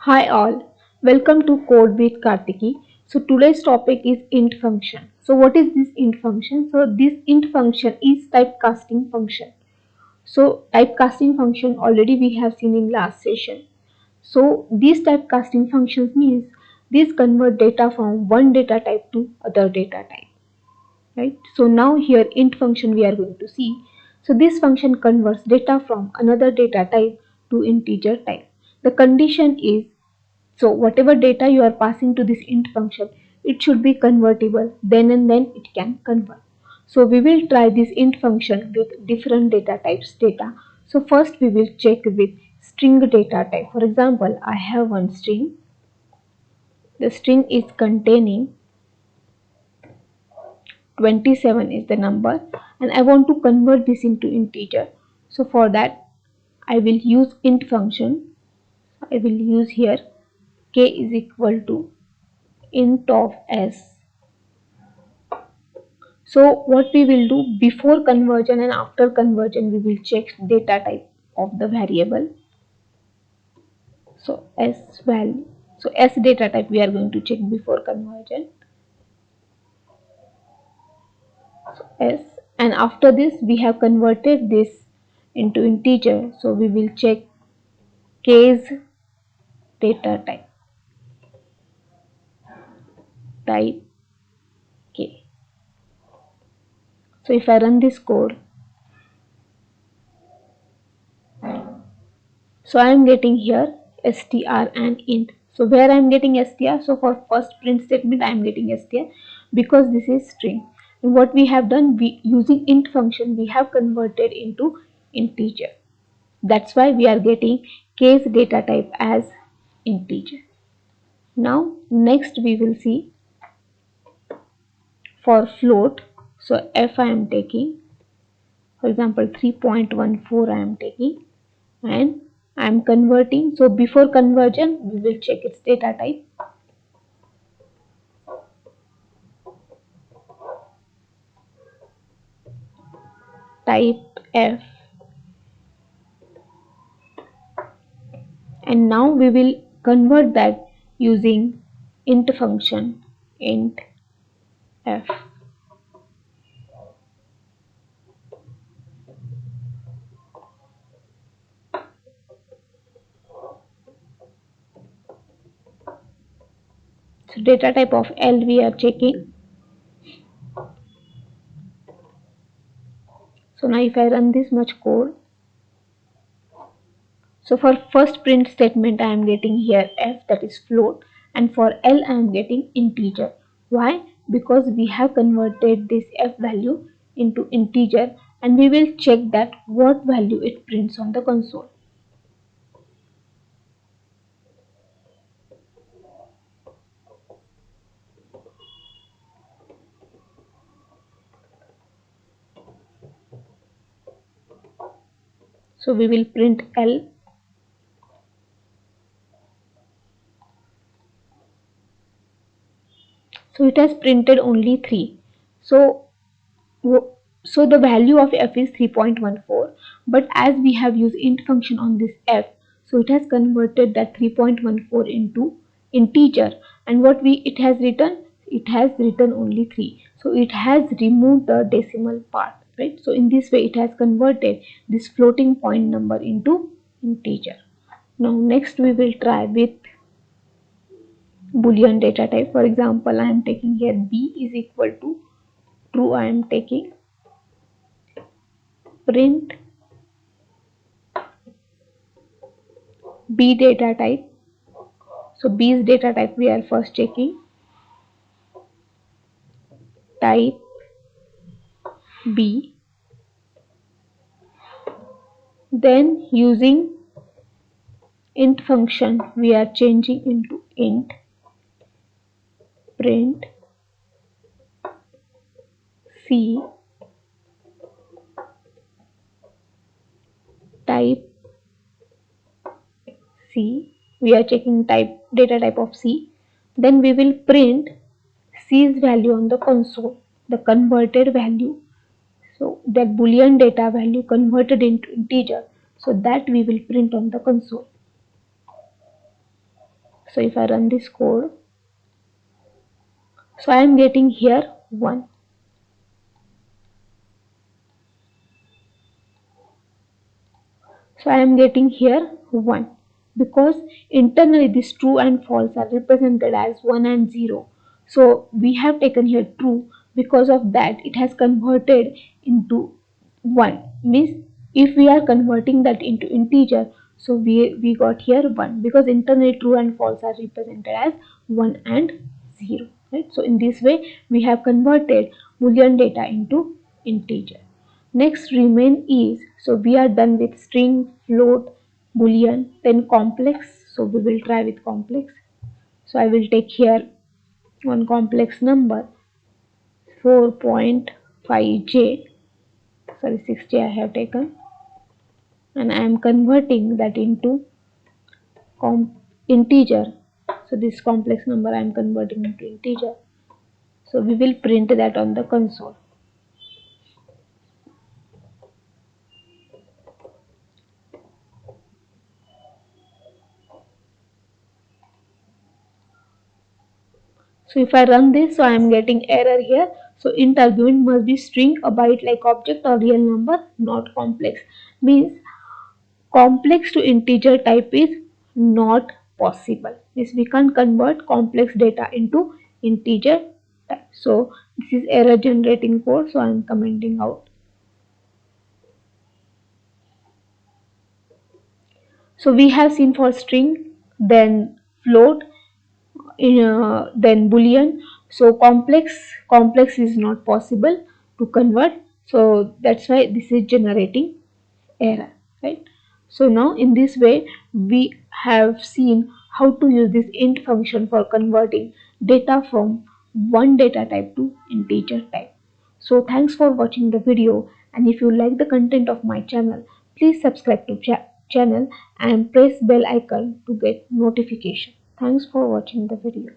Hi all, welcome to Code with Kartiki. So today's topic is int function. So what is this int function? So this int function is typecasting function. So typecasting function already we have seen in last session. So these typecasting functions means these convert data from one data type to other data type. Right? So now here int function we are going to see. So this function converts data from another data type to integer type. The condition is so whatever data you are passing to this int function, it should be convertible. Then and then it can convert. So we will try this int function with different data types data. So first we will check with string data type. For example, I have one string. The string is containing 27 is the number and I want to convert this into integer. So for that I will use int function. I will use here k is equal to int of s. So what we will do before conversion and after conversion, we will check data type of the variable. So s value, so s data type we are going to check before conversion. So s, and after this we have converted this into integer. So we will check k's data type k. So if I run this code, so I am getting here str and int. So where I am getting str? So for first print statement I am getting str because this is string. And what we have done, we using int function we have converted into integer. That's why we are getting case data type as integer. Now next we will see for float. So f I am taking, for example 3.14 I am taking, and I am converting. So before conversion we will check its data type. Type f, and now we will convert that using int function int f. So data type of L we are checking. So now if I run this much code, so for first print statement I am getting here f, that is float, and for L I am getting integer. Why? Because we have converted this f value into integer, and we will check that what value it prints on the console. So we will print L. So it has printed only 3. So the value of f is 3.14, but as we have used int function on this f, so it has converted that 3.14 into integer, and what it has written only 3. So it has removed the decimal part, right? So in this way it has converted this floating point number into integer. Now next we will try with boolean data type. For example, I am taking here b is equal to true. I am taking print b data type. So b's data type we are first checking. Type b, then using int function we are changing into int print c type c. We are checking data type of c. Then we will print c's value on the console, the converted value. So that boolean data value converted into integer. So that we will print on the console. So if I run this code, so I am getting here 1. So I am getting here 1 because internally this true and false are represented as 1 and 0. So we have taken here true, because of that it has converted into 1. Means if we are converting that into integer, so we got here 1 because internally true and false are represented as 1 and 0. Right? So in this way we have converted Boolean data into integer. Next remain is, so we are done with string, float, boolean, then complex. So we will try with complex. So I will take here one complex number 4.5j, sorry 6j I have taken, and I am converting that into integer. So this complex number I am converting into integer. So we will print that on the console. So if I run this, so I am getting error here. So int argument must be string, a byte like object or real number, not complex. Means complex to integer type is not possible. Means we can't convert complex data into integer type. So this is error generating code. So I am commenting out. So we have seen for string, then float, then boolean. So complex is not possible to convert, so that's why this is generating error, right? So now in this way we have seen how to use this int function for converting data from one data type to integer type. So thanks for watching the video, and if you like the content of my channel, please subscribe to channel and press bell icon to get notification. Thanks for watching the video.